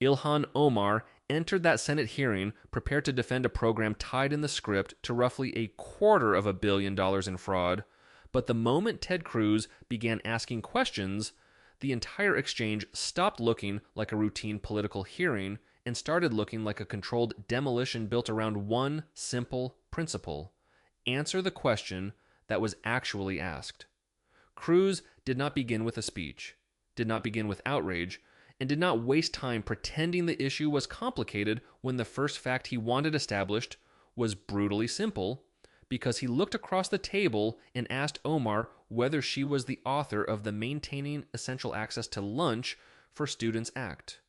Ilhan Omar entered that Senate hearing prepared to defend a program tied in the script to roughly $250 million in fraud. But the moment Ted Cruz began asking questions, the entire exchange stopped looking like a routine political hearing and started looking like a controlled demolition built around one simple principle: answer the question that was actually asked. Cruz did not begin with a speech, did not begin with outrage, and did not waste time pretending the issue was complicated when the first fact he wanted established was brutally simple, because he looked across the table and asked Omar whether she was the author of the Maintaining Essential Access to Lunch for Students Act.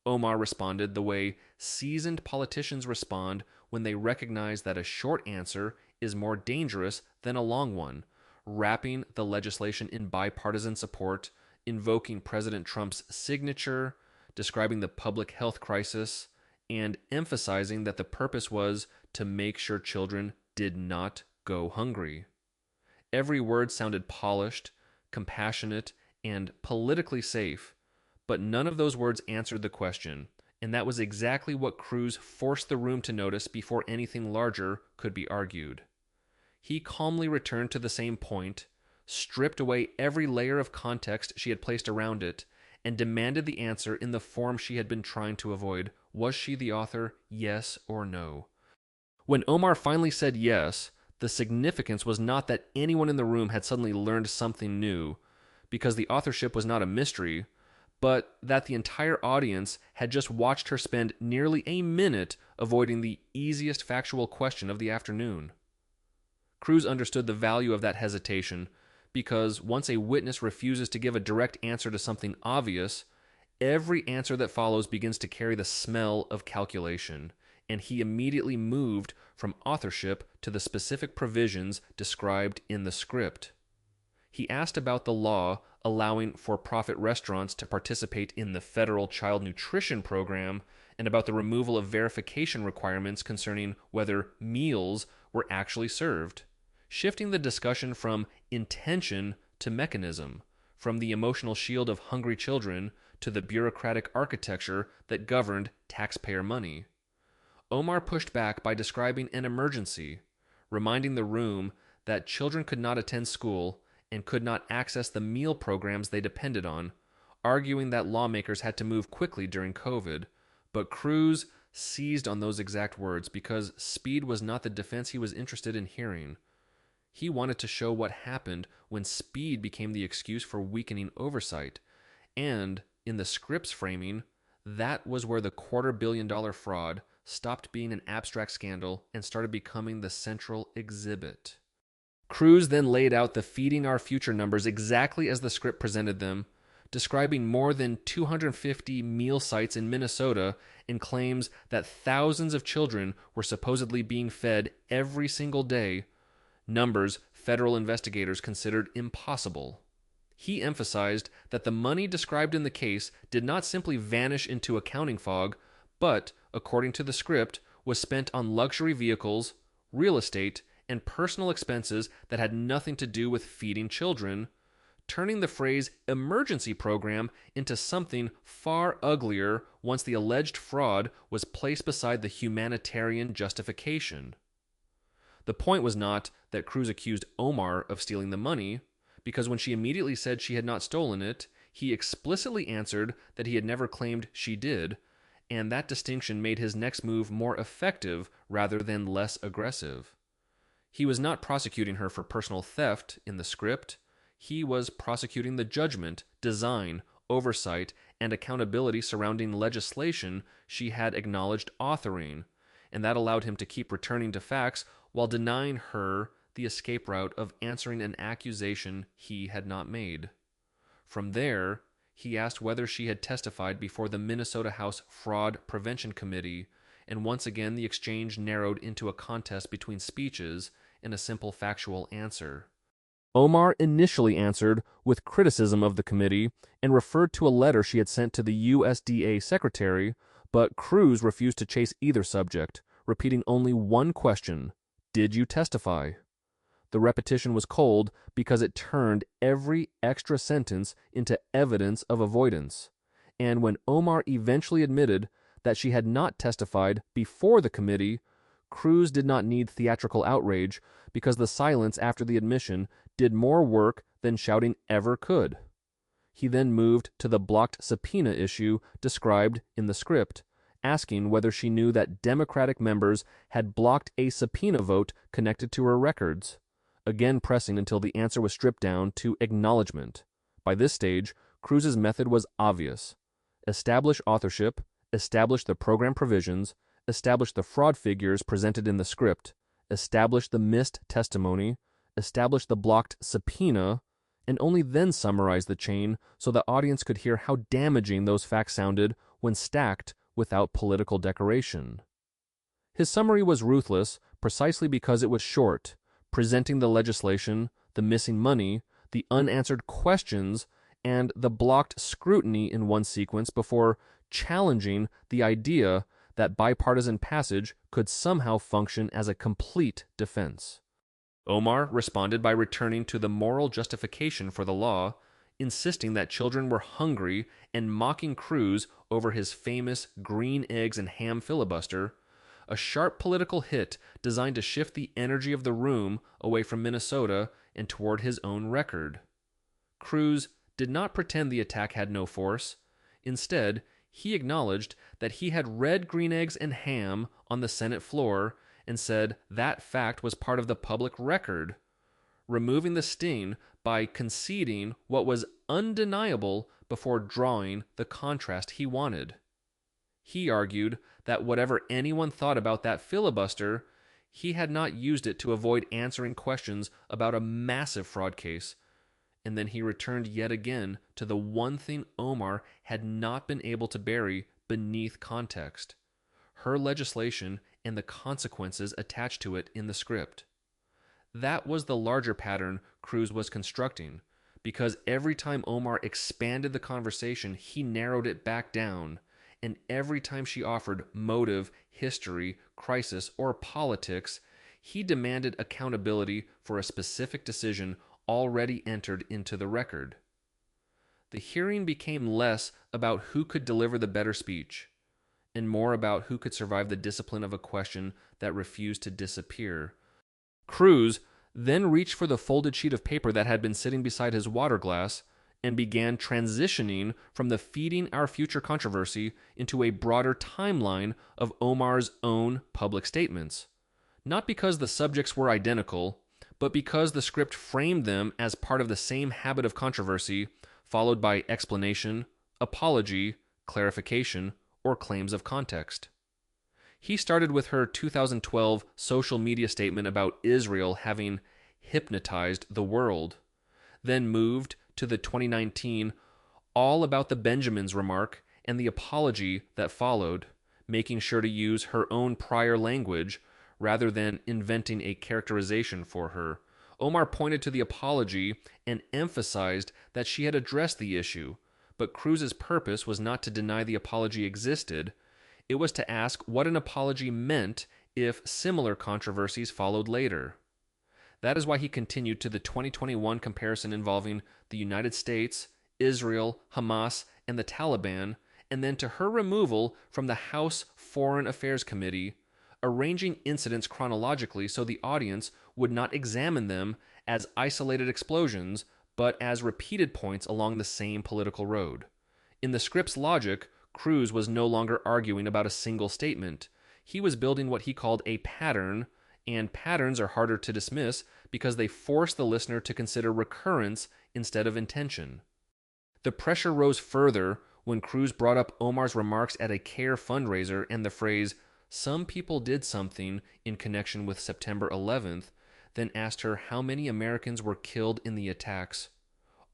Omar responded the way seasoned politicians respond when they recognize that a short answer is more dangerous than a long one, wrapping the legislation in bipartisan support, invoking President Trump's signature, describing the public health crisis, and emphasizing that the purpose was to make sure children did not go hungry. Every word sounded polished, compassionate, and politically safe, but none of those words answered the question, and that was exactly what Cruz forced the room to notice before anything larger could be argued. He calmly returned to the same point, stripped away every layer of context she had placed around it, and demanded the answer in the form she had been trying to avoid. Was she the author? Yes or no? When Omar finally said yes, the significance was not that anyone in the room had suddenly learned something new, because the authorship was not a mystery, but that the entire audience had just watched her spend nearly a minute avoiding the easiest factual question of the afternoon. Cruz understood the value of that hesitation, because once a witness refuses to give a direct answer to something obvious, every answer that follows begins to carry the smell of calculation, and he immediately moved from authorship to the specific provisions described in the script. He asked about the law allowing for-profit restaurants to participate in the federal child nutrition program and about the removal of verification requirements concerning whether meals were actually served, shifting the discussion from intention to mechanism, from the emotional shield of hungry children to the bureaucratic architecture that governed taxpayer money. Omar pushed back by describing an emergency, reminding the room that children could not attend school and could not access the meal programs they depended on, arguing that lawmakers had to move quickly during COVID. But Cruz seized on those exact words because speed was not the defense he was interested in hearing. He wanted to show what happened when speed became the excuse for weakening oversight. And, in the script's framing, that was where the $250 million fraud stopped being an abstract scandal and started becoming the central exhibit. Cruz then laid out the Feeding Our Future numbers exactly as the script presented them, describing more than 250 meal sites in Minnesota and claims that thousands of children were supposedly being fed every single day, numbers federal investigators considered impossible. He emphasized that the money described in the case did not simply vanish into accounting fog, but, according to the script, was spent on luxury vehicles, real estate, and personal expenses that had nothing to do with feeding children, turning the phrase emergency program into something far uglier once the alleged fraud was placed beside the humanitarian justification. The point was not that Cruz accused Omar of stealing the money, because when she immediately said she had not stolen it, he explicitly answered that he had never claimed she did, and that distinction made his next move more effective rather than less aggressive. He was not prosecuting her for personal theft in the script. He was prosecuting the judgment, design, oversight, and accountability surrounding legislation she had acknowledged authoring, and that allowed him to keep returning to facts while denying her the escape route of answering an accusation he had not made. From there, he asked whether she had testified before the Minnesota House Fraud Prevention Committee, and once again the exchange narrowed into a contest between speeches and a simple factual answer. Omar initially answered with criticism of the committee and referred to a letter she had sent to the USDA secretary, but Cruz refused to chase either subject, repeating only one question: "Did you testify?" The repetition was cold because it turned every extra sentence into evidence of avoidance. and when Omar eventually admitted that she had not testified before the committee, Cruz did not need theatrical outrage because the silence after the admission did more work than shouting ever could. He then moved to the blocked subpoena issue described in the script, asking whether she knew that Democratic members had blocked a subpoena vote connected to her records, again pressing until the answer was stripped down to acknowledgement. By this stage, Cruz's method was obvious. Establish authorship, establish the program provisions, establish the fraud figures presented in the script, establish the missed testimony, establish the blocked subpoena, and only then summarize the chain so the audience could hear how damaging those facts sounded when stacked without political decoration. His summary was ruthless precisely because it was short, presenting the legislation, the missing money, the unanswered questions, and the blocked scrutiny in one sequence before challenging the idea that bipartisan passage could somehow function as a complete defense. Omar responded by returning to the moral justification for the law, insisting that children were hungry and mocking Cruz over his famous green eggs and ham filibuster, a sharp political hit designed to shift the energy of the room away from Minnesota and toward his own record. Cruz did not pretend the attack had no force. Instead, he acknowledged that he had read green eggs and ham on the Senate floor and said that fact was part of the public record, removing the sting by conceding what was undeniable before drawing the contrast he wanted. He argued that whatever anyone thought about that filibuster, he had not used it to avoid answering questions about a massive fraud case. And then he returned yet again to the one thing Omar had not been able to bury beneath context: her legislation and the consequences attached to it in the script. That was the larger pattern Cruz was constructing, because every time Omar expanded the conversation, he narrowed it back down, and every time she offered motive, history, crisis, or politics, he demanded accountability for a specific decision already entered into the record. The hearing became less about who could deliver the better speech, and more about who could survive the discipline of a question that refused to disappear. Cruz then reached for the folded sheet of paper that had been sitting beside his water glass and began transitioning from the feeding our future controversy into a broader timeline of Omar's own public statements. Not because the subjects were identical, but because the script framed them as part of the same habit of controversy, followed by explanation, apology, clarification, or claims of context. He started with her 2012 social media statement about Israel having hypnotized the world, then moved to the 2019 all about the Benjamins remark and the apology that followed, making sure to use her own prior language rather than inventing a characterization for her. Omar pointed to the apology and emphasized that she had addressed the issue, but Cruz's purpose was not to deny the apology existed. It was to ask what an apology meant if similar controversies followed later. That is why he continued to the 2021 comparison involving the United States, Israel, Hamas, and the Taliban, and then to her removal from the House Foreign Affairs Committee, arranging incidents chronologically so the audience would not examine them as isolated explosions, but as repeated points along the same political road. In the script's logic, Cruz was no longer arguing about a single statement. He was building what he called a pattern, and patterns are harder to dismiss because they force the listener to consider recurrence instead of intention. The pressure rose further when Cruz brought up Omar's remarks at a CARE fundraiser and the phrase, "Some people did something" in connection with September 11th, then asked her how many Americans were killed in the attacks.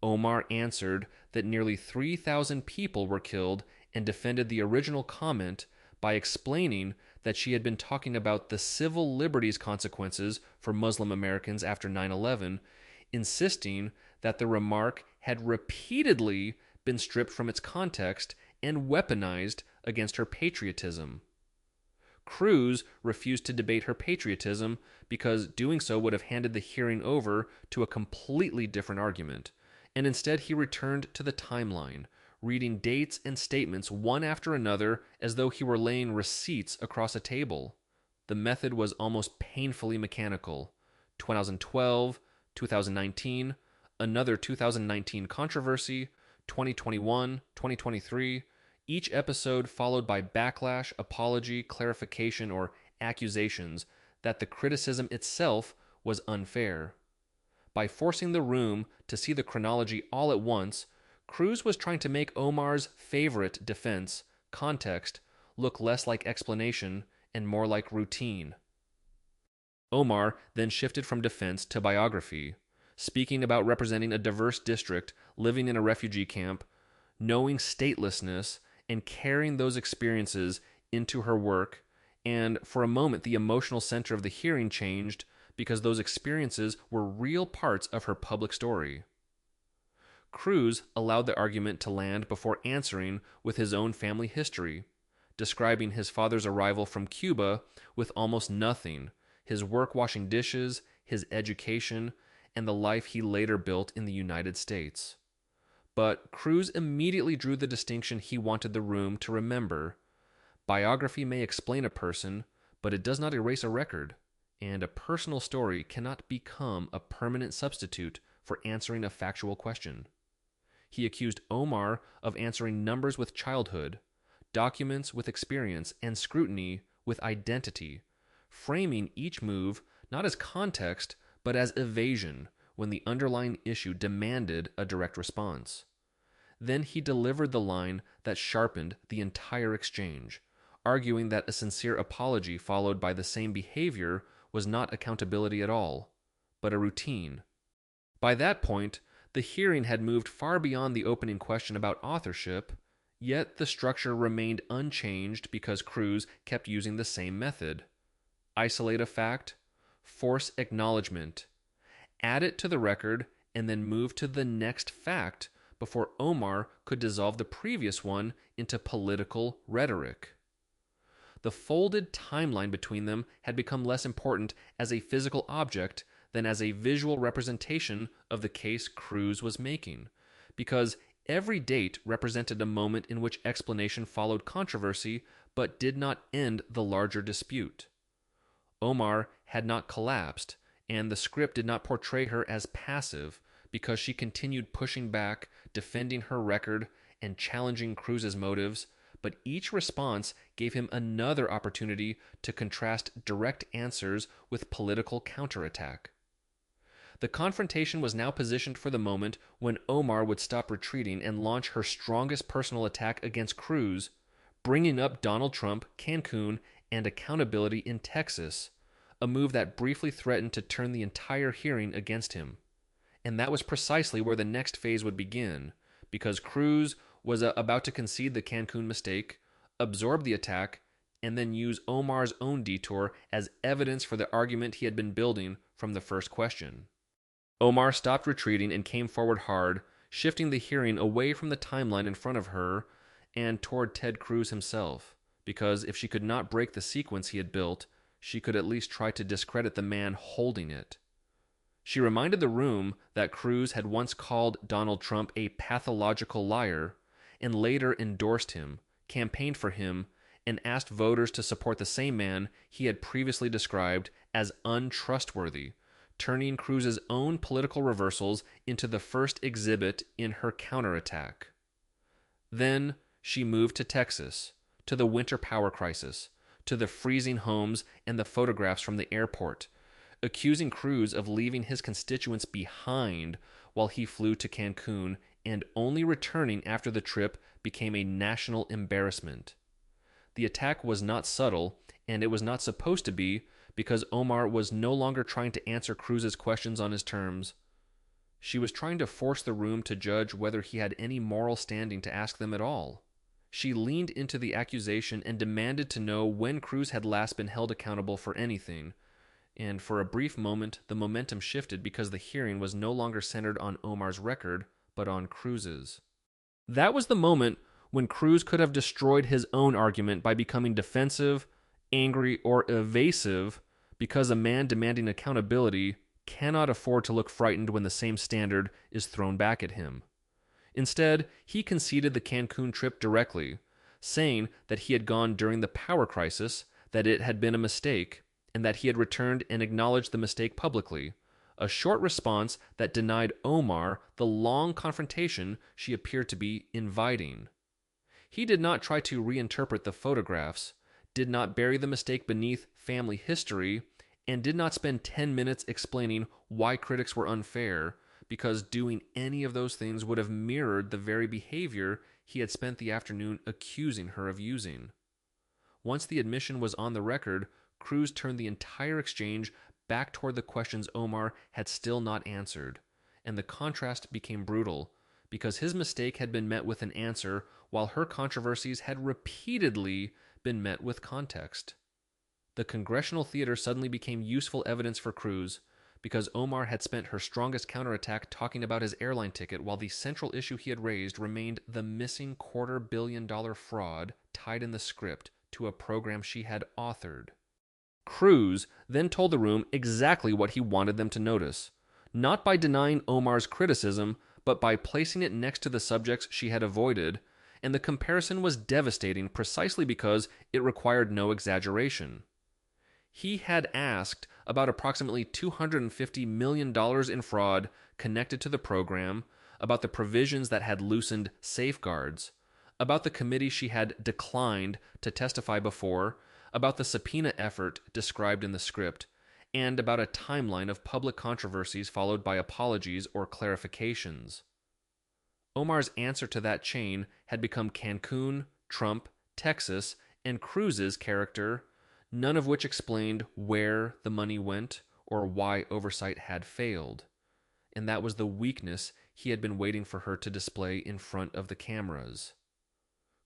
Omar answered that nearly 3,000 people were killed and defended the original comment by explaining that she had been talking about the civil liberties consequences for Muslim Americans after 9/11, insisting that the remark had repeatedly been stripped from its context and weaponized against her patriotism. Cruz refused to debate her patriotism because doing so would have handed the hearing over to a completely different argument, and instead he returned to the timeline, reading dates and statements one after another as though he were laying receipts across a table. The method was almost painfully mechanical. 2012, 2019, another 2019 controversy, 2021, 2023, each episode followed by backlash, apology, clarification, or accusations that the criticism itself was unfair. By forcing the room to see the chronology all at once, Cruz was trying to make Omar's favorite defense, context, look less like explanation and more like routine. Omar then shifted from defense to biography, speaking about representing a diverse district, living in a refugee camp, knowing statelessness, and carrying those experiences into her work. And for a moment, the emotional center of the hearing changed because those experiences were real parts of her public story. Cruz allowed the argument to land before answering with his own family history, describing his father's arrival from Cuba with almost nothing, his work washing dishes, his education, and the life he later built in the United States. But Cruz immediately drew the distinction he wanted the room to remember. Biography may explain a person, but it does not erase a record, and a personal story cannot become a permanent substitute for answering a factual question. He accused Omar of answering numbers with childhood, documents with experience, and scrutiny with identity, framing each move not as context, but as evasion when the underlying issue demanded a direct response. Then he delivered the line that sharpened the entire exchange, arguing that a sincere apology followed by the same behavior was not accountability at all, but a routine. By that point, the hearing had moved far beyond the opening question about authorship, yet the structure remained unchanged because Cruz kept using the same method. Isolate a fact, force acknowledgement, add it to the record, and then move to the next fact before Omar could dissolve the previous one into political rhetoric. The folded timeline between them had become less important as a physical object than as a visual representation of the case Cruz was making, because every date represented a moment in which explanation followed controversy but did not end the larger dispute. Omar had not collapsed, and the script did not portray her as passive because she continued pushing back, defending her record, and challenging Cruz's motives, but each response gave him another opportunity to contrast direct answers with political counterattack. The confrontation was now positioned for the moment when Omar would stop retreating and launch her strongest personal attack against Cruz, bringing up Donald Trump, Cancun, and accountability in Texas, a move that briefly threatened to turn the entire hearing against him. And that was precisely where the next phase would begin, because Cruz was about to concede the Cancun mistake, absorb the attack, and then use Omar's own detour as evidence for the argument he had been building from the first question. Omar stopped retreating and came forward hard, shifting the hearing away from the timeline in front of her and toward Ted Cruz himself, because if she could not break the sequence he had built, she could at least try to discredit the man holding it. She reminded the room that Cruz had once called Donald Trump a pathological liar and later endorsed him, campaigned for him, and asked voters to support the same man he had previously described as untrustworthy, turning Cruz's own political reversals into the first exhibit in her counterattack. Then she moved to Texas, to the winter power crisis, to the freezing homes and the photographs from the airport, accusing Cruz of leaving his constituents behind while he flew to Cancun and only returning after the trip became a national embarrassment. The attack was not subtle, and it was not supposed to be, because Omar was no longer trying to answer Cruz's questions on his terms. She was trying to force the room to judge whether he had any moral standing to ask them at all. She leaned into the accusation and demanded to know when Cruz had last been held accountable for anything, and for a brief moment the momentum shifted because the hearing was no longer centered on Omar's record, but on Cruz's. That was the moment when Cruz could have destroyed his own argument by becoming defensive, angry, or evasive, because a man demanding accountability cannot afford to look frightened when the same standard is thrown back at him. Instead, he conceded the Cancun trip directly, saying that he had gone during the power crisis, that it had been a mistake, and that he had returned and acknowledged the mistake publicly, a short response that denied Omar the long confrontation she appeared to be inviting. He did not try to reinterpret the photographs, did not bury the mistake beneath family history, and did not spend 10 minutes explaining why critics were unfair, because doing any of those things would have mirrored the very behavior he had spent the afternoon accusing her of using. Once the admission was on the record, Cruz turned the entire exchange back toward the questions Omar had still not answered, and the contrast became brutal, because his mistake had been met with an answer while her controversies had repeatedly been met with context. The Congressional theater suddenly became useful evidence for Cruz, because Omar had spent her strongest counterattack talking about his airline ticket while the central issue he had raised remained the missing $250 million fraud tied in the script to a program she had authored. Cruz then told the room exactly what he wanted them to notice, not by denying Omar's criticism, but by placing it next to the subjects she had avoided, and the comparison was devastating precisely because it required no exaggeration. He had asked about approximately $250 million in fraud connected to the program, about the provisions that had loosened safeguards, about the committee she had declined to testify before, about the subpoena effort described in the script, and about a timeline of public controversies followed by apologies or clarifications. Omar's answer to that chain had become Cancun, Trump, Texas, and Cruz's character, none of which explained where the money went or why Oversight had failed. And that was the weakness he had been waiting for her to display in front of the cameras.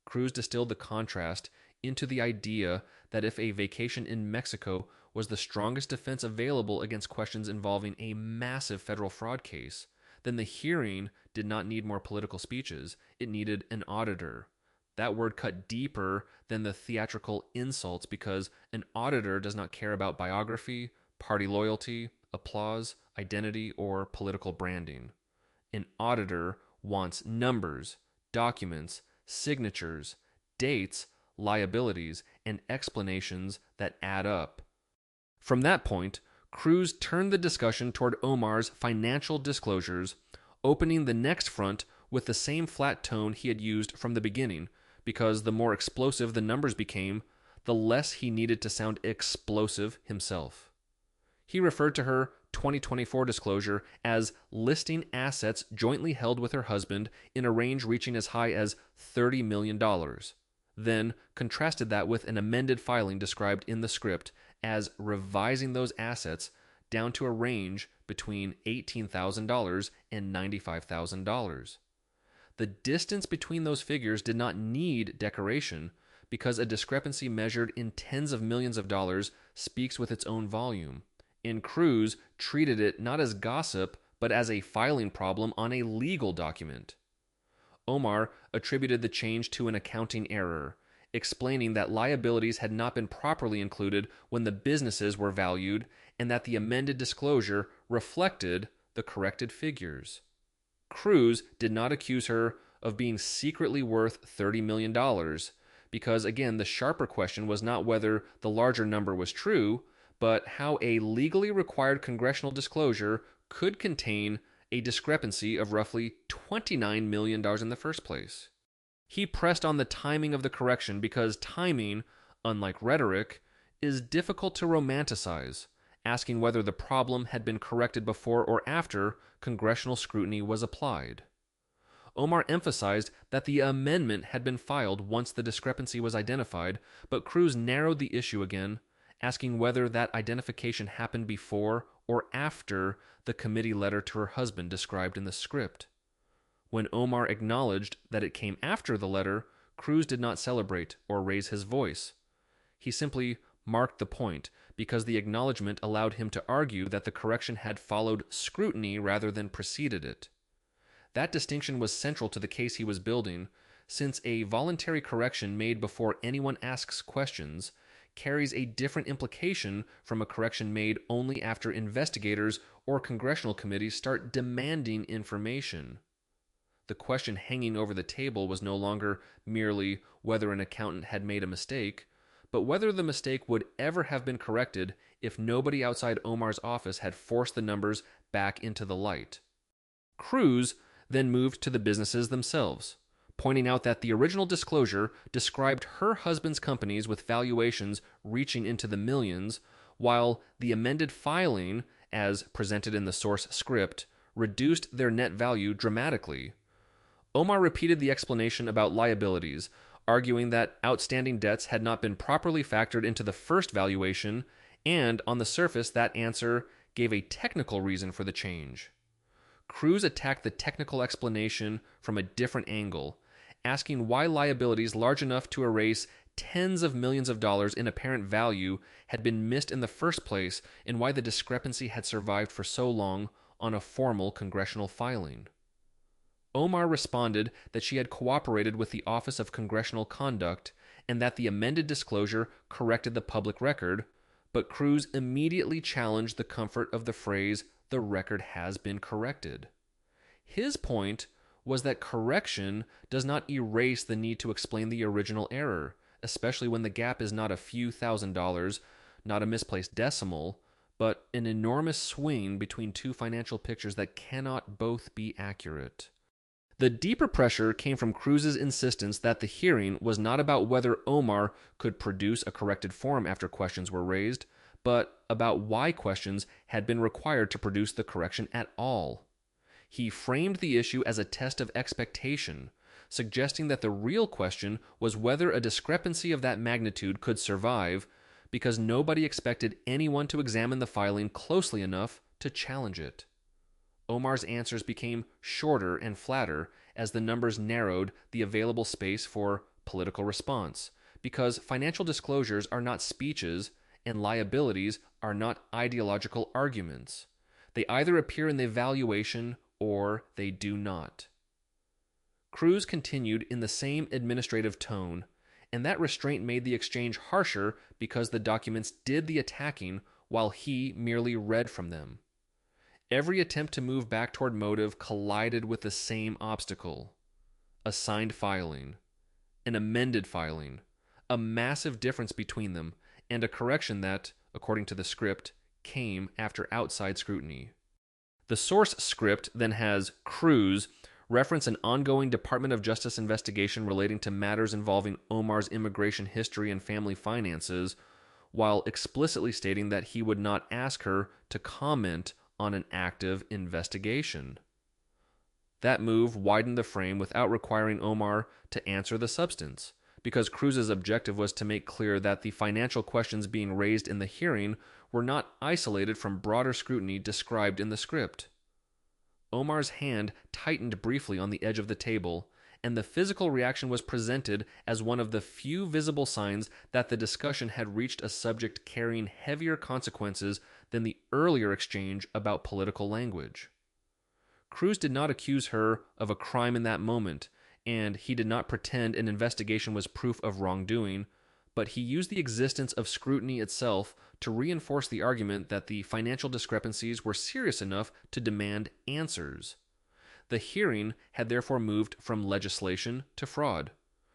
Cruz distilled the contrast into the idea that if a vacation in Mexico was the strongest defense available against questions involving a massive federal fraud case, then the hearing did not need more political speeches. It needed an auditor. That word cut deeper than the theatrical insults because an auditor does not care about biography, party loyalty, applause, identity, or political branding. An auditor wants numbers, documents, signatures, dates, liabilities, and explanations that add up. From that point, Cruz turned the discussion toward Omar's financial disclosures, opening the next front with the same flat tone he had used from the beginning, because the more explosive the numbers became, the less he needed to sound explosive himself. He referred to her 2024 disclosure as listing assets jointly held with her husband in a range reaching as high as $30 million, then contrasted that with an amended filing described in the script as revising those assets down to a range between $18,000 and $95,000. The distance between those figures did not need decoration because a discrepancy measured in tens of millions of dollars speaks with its own volume. And Cruz treated it not as gossip, but as a filing problem on a legal document. Omar attributed the change to an accounting error, explaining that liabilities had not been properly included when the businesses were valued and that the amended disclosure reflected the corrected figures. Cruz did not accuse her of being secretly worth $30 million because, again, the sharper question was not whether the larger number was true, but how a legally required congressional disclosure could contain a discrepancy of roughly $29 million in the first place. He pressed on the timing of the correction because timing, unlike rhetoric, is difficult to romanticize, asking whether the problem had been corrected before or after congressional scrutiny was applied. Omar emphasized that the amendment had been filed once the discrepancy was identified, but Cruz narrowed the issue again, asking whether that identification happened before or after the committee letter to her husband described in the script. When Omar acknowledged that it came after the letter, Cruz did not celebrate or raise his voice. He simply marked the point, because the acknowledgement allowed him to argue that the correction had followed scrutiny rather than preceded it. That distinction was central to the case he was building, since a voluntary correction made before anyone asks questions carries a different implication from a correction made only after investigators or congressional committees start demanding information. The question hanging over the table was no longer merely whether an accountant had made a mistake, but whether the mistake would ever have been corrected if nobody outside Omar's office had forced the numbers back into the light. Cruz then moved to the businesses themselves, pointing out that the original disclosure described her husband's companies with valuations reaching into the millions, while the amended filing, as presented in the source script, reduced their net value dramatically. Omar repeated the explanation about liabilities, arguing that outstanding debts had not been properly factored into the first valuation, and on the surface that answer gave a technical reason for the change. Cruz attacked the technical explanation from a different angle, asking why liabilities large enough to erase tens of millions of dollars in apparent value had been missed in the first place, and why the discrepancy had survived for so long on a formal congressional filing. Omar responded that she had cooperated with the Office of Congressional Conduct and that the amended disclosure corrected the public record, but Cruz immediately challenged the comfort of the phrase, "the record has been corrected." His point was that correction does not erase the need to explain the original error, especially when the gap is not a few $1,000s, not a misplaced decimal, but an enormous swing between two financial pictures that cannot both be accurate. The deeper pressure came from Cruz's insistence that the hearing was not about whether Omar could produce a corrected form after questions were raised, but about why questions had been required to produce the correction at all. He framed the issue as a test of expectation, suggesting that the real question was whether a discrepancy of that magnitude could survive, because nobody expected anyone to examine the filing closely enough to challenge it. Omar's answers became shorter and flatter as the numbers narrowed the available space for political response, because financial disclosures are not speeches and liabilities are not ideological arguments. They either appear in the evaluation or they do not. Cruz continued in the same administrative tone, and that restraint made the exchange harsher because the documents did the attacking while he merely read from them. Every attempt to move back toward motive collided with the same obstacle: a signed filing, an amended filing, a massive difference between them, and a correction that, according to the script, came after outside scrutiny. The source script then has Cruz reference an ongoing Department of Justice investigation relating to matters involving Omar's immigration history and family finances, while explicitly stating that he would not ask her to comment on an active investigation. That move widened the frame without requiring Omar to answer the substance, because Cruz's objective was to make clear that the financial questions being raised in the hearing were not isolated from broader scrutiny described in the script. Omar's hand tightened briefly on the edge of the table, and the physical reaction was presented as one of the few visible signs that the discussion had reached a subject carrying heavier consequences than the earlier exchange about political language. Cruz did not accuse her of a crime in that moment, and he did not pretend an investigation was proof of wrongdoing, but he used the existence of scrutiny itself to reinforce the argument that the financial discrepancies were serious enough to demand answers. The hearing had therefore moved from legislation to fraud,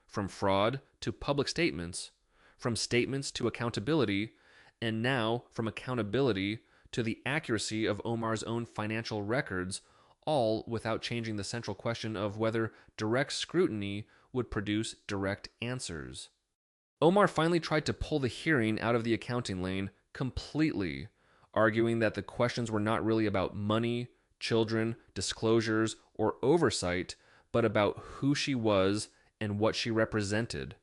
from fraud to public statements, from statements to accountability, and now from accountability to the accuracy of Omar's own financial records, all without changing the central question of whether direct scrutiny would produce direct answers. Omar finally tried to pull the hearing out of the accounting lane completely, arguing that the questions were not really about money, children, disclosures, or oversight, but about who she was and what she represented.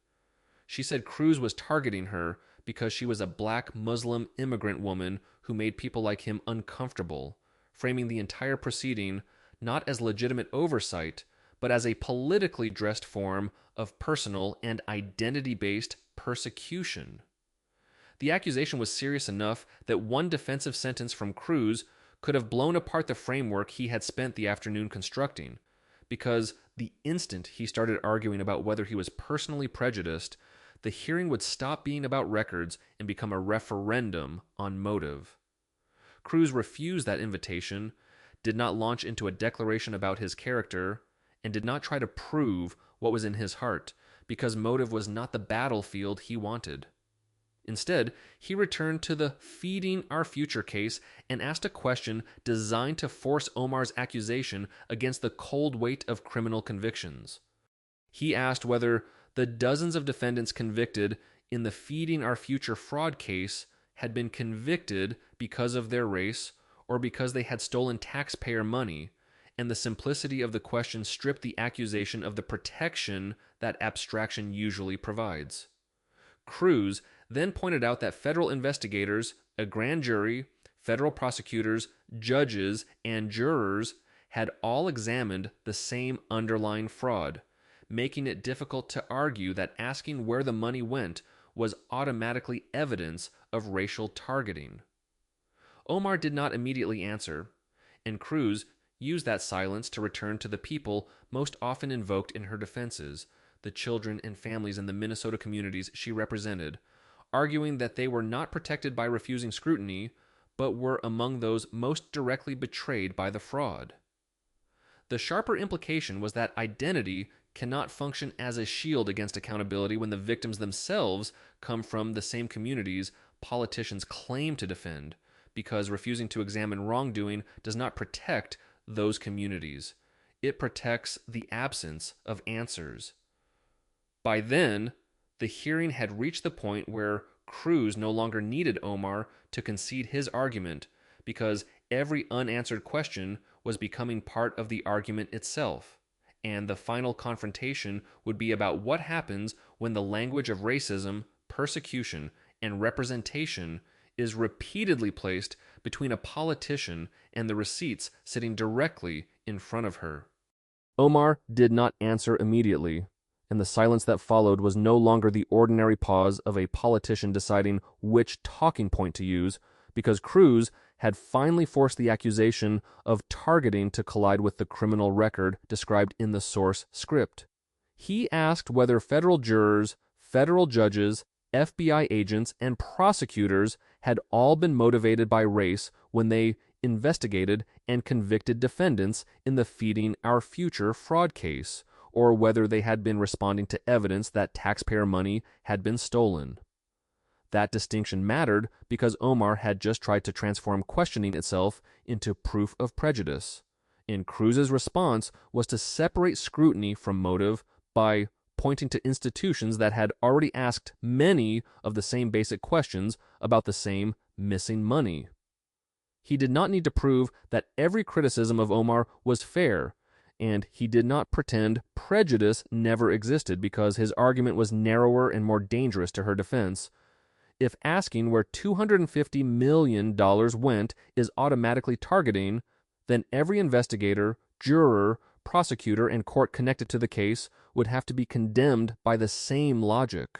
She said Cruz was targeting her because she was a black Muslim immigrant woman who made people like him uncomfortable, framing the entire proceeding not as legitimate oversight, but as a politically dressed form of personal and identity-based persecution. The accusation was serious enough that one defensive sentence from Cruz could have blown apart the framework he had spent the afternoon constructing, because the instant he started arguing about whether he was personally prejudiced, the hearing would stop being about records and become a referendum on motive. Cruz refused that invitation, did not launch into a declaration about his character, and did not try to prove what was in his heart, because motive was not the battlefield he wanted. Instead, he returned to the feeding our future case and asked a question designed to force Omar's accusation against the cold weight of criminal convictions. He asked whether the dozens of defendants convicted in the feeding our future fraud case had been convicted because of their race or because they had stolen taxpayer money, and the simplicity of the question stripped the accusation of the protection that abstraction usually provides. Cruz then pointed out that federal investigators, a grand jury, federal prosecutors, judges, and jurors had all examined the same underlying fraud, making it difficult to argue that asking where the money went was automatically evidence of racial targeting. Omar did not immediately answer, and Cruz used that silence to return to the people most often invoked in her defenses, the children and families in the Minnesota communities she represented, arguing that they were not protected by refusing scrutiny, but were among those most directly betrayed by the fraud. The sharper implication was that identity cannot function as a shield against accountability when the victims themselves come from the same communities politicians claim to defend, because refusing to examine wrongdoing does not protect those communities. It protects the absence of answers. By then, the hearing had reached the point where Cruz no longer needed Omar to concede his argument, because every unanswered question was becoming part of the argument itself, and the final confrontation would be about what happens when the language of racism, persecution, and representation is repeatedly placed between a politician and the receipts sitting directly in front of her. Omar did not answer immediately, and the silence that followed was no longer the ordinary pause of a politician deciding which talking point to use, because Cruz had finally forced the accusation of targeting to collide with the criminal record described in the source script. He asked whether federal jurors, federal judges, FBI agents, and prosecutors had all been motivated by race when they investigated and convicted defendants in the Feeding Our Future fraud case, or whether they had been responding to evidence that taxpayer money had been stolen. That distinction mattered because Omar had just tried to transform questioning itself into proof of prejudice, and Cruz's response was to separate scrutiny from motive by pointing to institutions that had already asked many of the same basic questions about the same missing money. He did not need to prove that every criticism of Omar was fair, and he did not pretend prejudice never existed because his argument was narrower and more dangerous to her defense. If asking where $250 million went is automatically targeting, then every investigator, juror, prosecutor, and court connected to the case would have to be condemned by the same logic.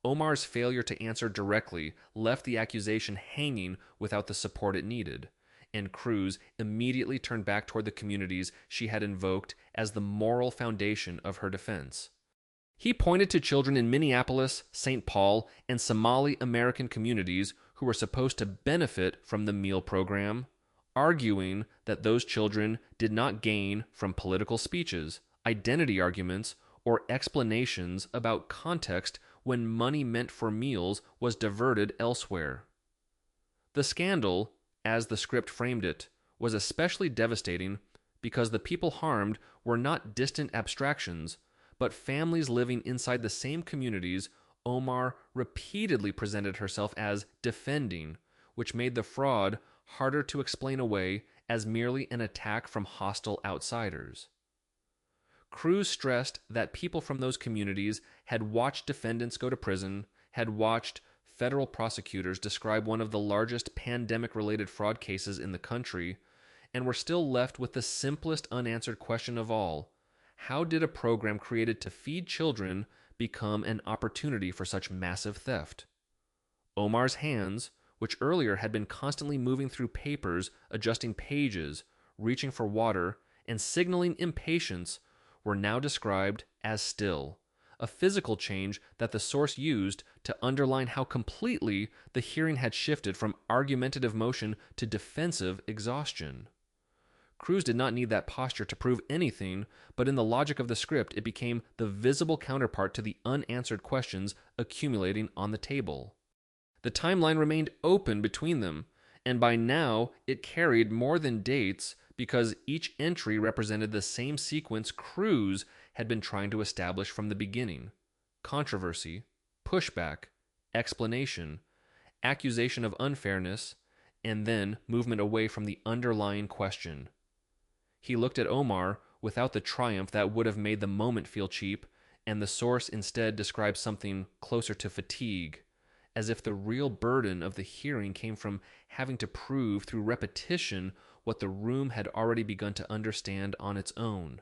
Omar's failure to answer directly left the accusation hanging without the support it needed, and Cruz immediately turned back toward the communities she had invoked as the moral foundation of her defense. He pointed to children in Minneapolis, St. Paul, and Somali American communities who were supposed to benefit from the meal program, arguing that those children did not gain from political speeches, identity arguments, or explanations about context when money meant for meals was diverted elsewhere. The scandal, as the script framed it, was especially devastating because the people harmed were not distant abstractions, but families living inside the same communities Omar repeatedly presented herself as defending, which made the fraud harder to explain away as merely an attack from hostile outsiders. Cruz stressed that people from those communities had watched defendants go to prison, had watched federal prosecutors describe one of the largest pandemic-related fraud cases in the country, and were still left with the simplest unanswered question of all: how did a program created to feed children become an opportunity for such massive theft? Omar's hands, which earlier had been constantly moving through papers, adjusting pages, reaching for water, and signaling impatience, were now described as still, a physical change that the source used to underline how completely the hearing had shifted from argumentative motion to defensive exhaustion. Cruz did not need that posture to prove anything, but in the logic of the script, it became the visible counterpart to the unanswered questions accumulating on the table. The timeline remained open between them, and by now it carried more than dates because each entry represented the same sequence Cruz had been trying to establish from the beginning: controversy, pushback, explanation, accusation of unfairness, and then movement away from the underlying question. He looked at Omar without the triumph that would have made the moment feel cheap, and the source instead described something closer to fatigue, as if the real burden of the hearing came from having to prove through repetition what the room had already begun to understand on its own.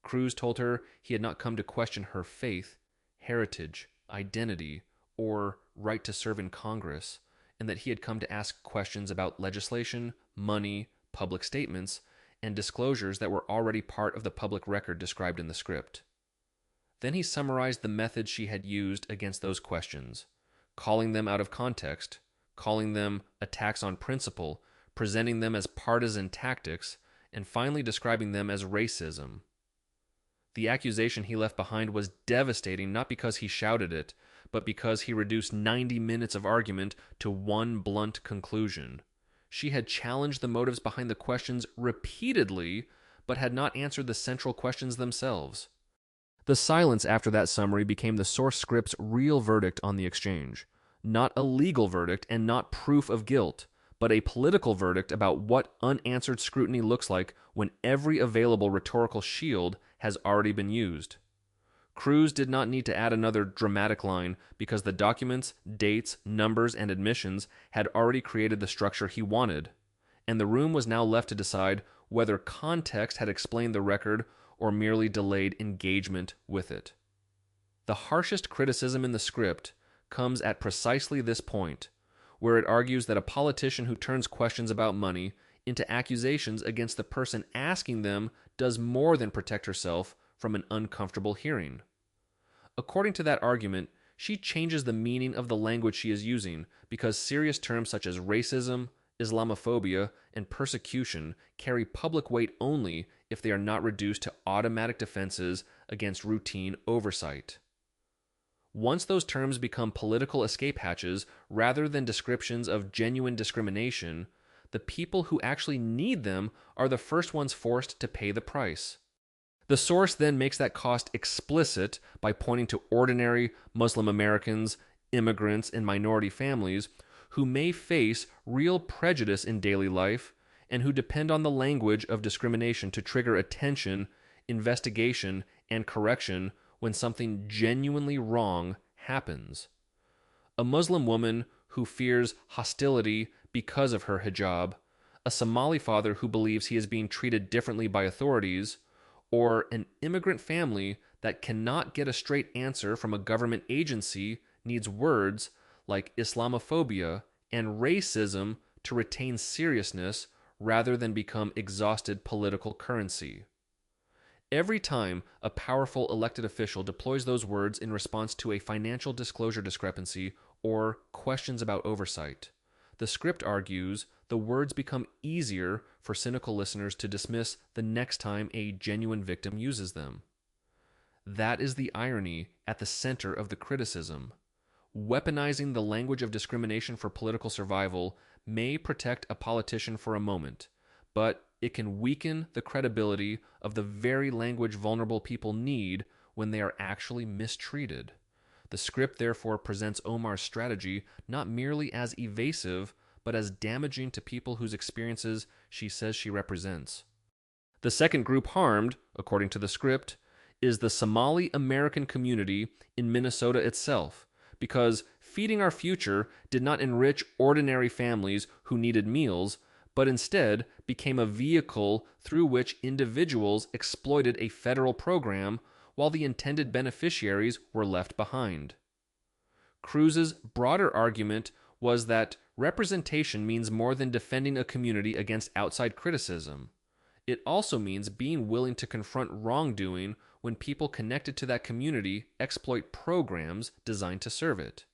Cruz told her he had not come to question her faith, heritage, identity, or right to serve in Congress, and that he had come to ask questions about legislation, money, public statements, and disclosures that were already part of the public record described in the script. Then he summarized the methods she had used against those questions, calling them out of context, calling them attacks on principle, presenting them as partisan tactics, and finally describing them as racism. The accusation he left behind was devastating not because he shouted it, but because he reduced 90 minutes of argument to one blunt conclusion. She had challenged the motives behind the questions repeatedly, but had not answered the central questions themselves. The silence after that summary became the source script's real verdict on the exchange. Not a legal verdict and not proof of guilt, but a political verdict about what unanswered scrutiny looks like when every available rhetorical shield has already been used. Cruz did not need to add another dramatic line because the documents, dates, numbers, and admissions had already created the structure he wanted, and the room was now left to decide whether context had explained the record or merely delayed engagement with it. The harshest criticism in the script comes at precisely this point, where it argues that a politician who turns questions about money into accusations against the person asking them does more than protect herself from an uncomfortable hearing. According to that argument, she changes the meaning of the language she is using because serious terms such as racism, Islamophobia, and persecution carry public weight only if they are not reduced to automatic defenses against routine oversight. Once those terms become political escape hatches rather than descriptions of genuine discrimination, the people who actually need them are the first ones forced to pay the price. The source then makes that cost explicit by pointing to ordinary Muslim Americans, immigrants, and minority families who may face real prejudice in daily life and who depend on the language of discrimination to trigger attention, investigation, and correction when something genuinely wrong happens. A Muslim woman who fears hostility because of her hijab, a Somali father who believes he is being treated differently by authorities, or an immigrant family that cannot get a straight answer from a government agency needs words like Islamophobia and racism to retain seriousness rather than become exhausted political currency. Every time a powerful elected official deploys those words in response to a financial disclosure discrepancy or questions about oversight, the script argues the words become easier for cynical listeners to dismiss the next time a genuine victim uses them. That is the irony at the center of the criticism. Weaponizing the language of discrimination for political survival may protect a politician for a moment, but it can weaken the credibility of the very language vulnerable people need when they are actually mistreated. The script therefore presents Omar's strategy not merely as evasive, but as damaging to people whose experiences she says she represents. The second group harmed, according to the script, is the Somali American community in Minnesota itself, because Feeding Our Future did not enrich ordinary families who needed meals, but instead became a vehicle through which individuals exploited a federal program while the intended beneficiaries were left behind. Cruz's broader argument was that representation means more than defending a community against outside criticism. It also means being willing to confront wrongdoing when people connected to that community exploit programs designed to serve it.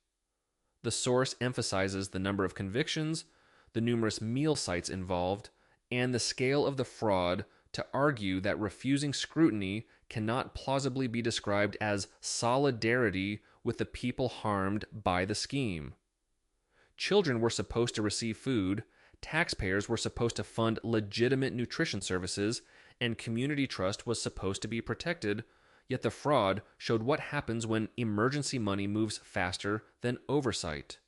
The source emphasizes the number of convictions, the numerous meal sites involved, and the scale of the fraud to argue that refusing scrutiny cannot plausibly be described as solidarity with the people harmed by the scheme. Children were supposed to receive food, taxpayers were supposed to fund legitimate nutrition services, and community trust was supposed to be protected, yet the fraud showed what happens when emergency money moves faster than oversight.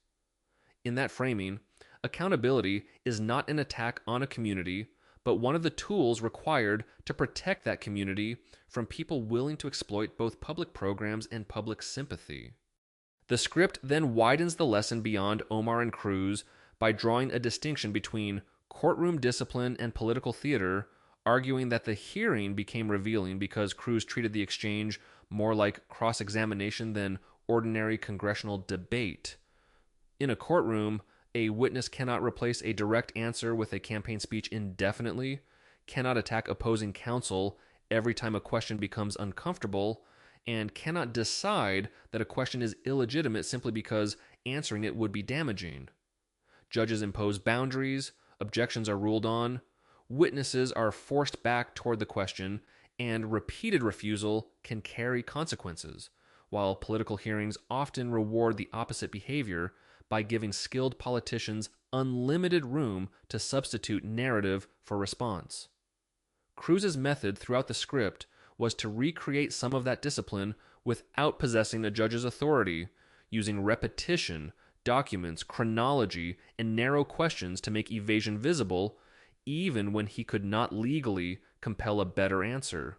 In that framing, accountability is not an attack on a community, but one of the tools required to protect that community from people willing to exploit both public programs and public sympathy. The script then widens the lesson beyond Omar and Cruz by drawing a distinction between courtroom discipline and political theater, arguing that the hearing became revealing because Cruz treated the exchange more like cross-examination than ordinary congressional debate. In a courtroom, a witness cannot replace a direct answer with a campaign speech indefinitely, cannot attack opposing counsel every time a question becomes uncomfortable, and cannot decide that a question is illegitimate simply because answering it would be damaging. Judges impose boundaries, objections are ruled on, witnesses are forced back toward the question, and repeated refusal can carry consequences, while political hearings often reward the opposite behavior by giving skilled politicians unlimited room to substitute narrative for response. Cruz's method throughout the script was to recreate some of that discipline without possessing a judge's authority, using repetition, documents, chronology, and narrow questions to make evasion visible, even when he could not legally compel a better answer.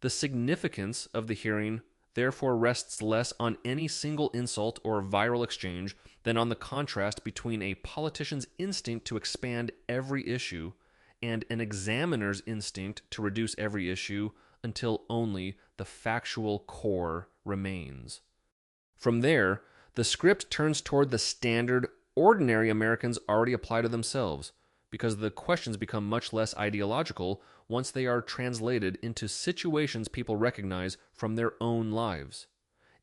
The significance of the hearing therefore rests less on any single insult or viral exchange than on the contrast between a politician's instinct to expand every issue and an examiner's instinct to reduce every issue until only the factual core remains. From there, the script turns toward the standard ordinary Americans already apply to themselves, because the questions become much less ideological once they are translated into situations people recognize from their own lives.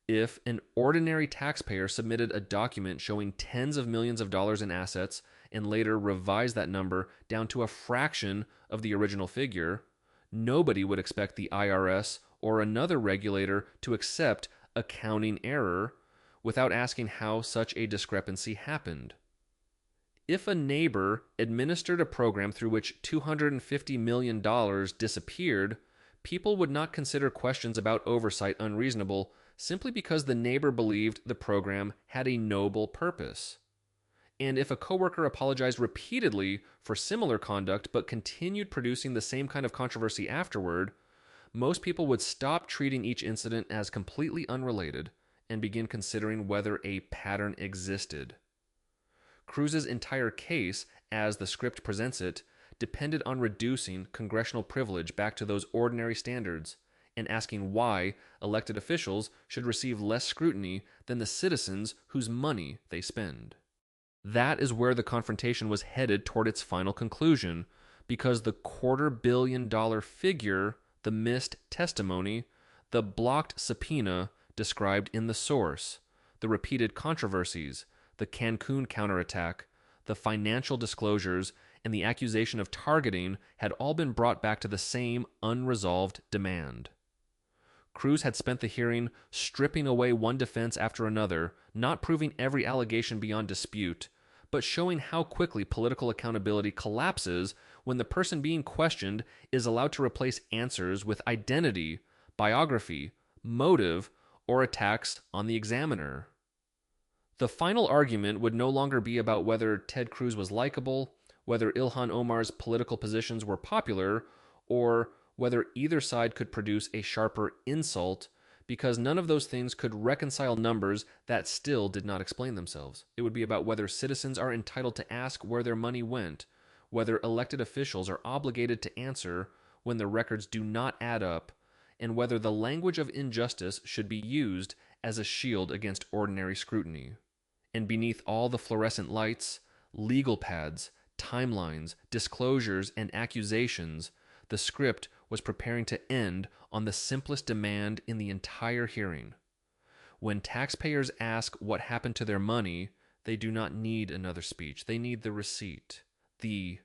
If an ordinary taxpayer submitted a document showing tens of millions of dollars in assets and later revised that number down to a fraction of the original figure, nobody would expect the IRS or another regulator to accept accounting error without asking how such a discrepancy happened. If a neighbor administered a program through which $250 million disappeared, people would not consider questions about oversight unreasonable simply because the neighbor believed the program had a noble purpose. And if a coworker apologized repeatedly for similar conduct but continued producing the same kind of controversy afterward, most people would stop treating each incident as completely unrelated and begin considering whether a pattern existed. Cruz's entire case, as the script presents it, depended on reducing congressional privilege back to those ordinary standards and asking why elected officials should receive less scrutiny than the citizens whose money they spend. That is where the confrontation was headed toward its final conclusion, because the $250 million figure, the missed testimony, the blocked subpoena described in the source, the repeated controversies, the Cancun counterattack, the financial disclosures, and the accusation of targeting had all been brought back to the same unresolved demand. Cruz had spent the hearing stripping away one defense after another, not proving every allegation beyond dispute, but showing how quickly political accountability collapses when the person being questioned is allowed to replace answers with identity, biography, motive, or attacks on the examiner. The final argument would no longer be about whether Ted Cruz was likable, whether Ilhan Omar's political positions were popular, or whether either side could produce a sharper insult, because none of those things could reconcile numbers that still did not explain themselves. It would be about whether citizens are entitled to ask where their money went, whether elected officials are obligated to answer when the records do not add up, and whether the language of injustice should be used as a shield against ordinary scrutiny. And beneath all the fluorescent lights, legal pads, timelines, disclosures, and accusations, the script was preparing to end on the simplest demand in the entire hearing. When taxpayers ask what happened to their money, they do not need another speech. They need the receipt, the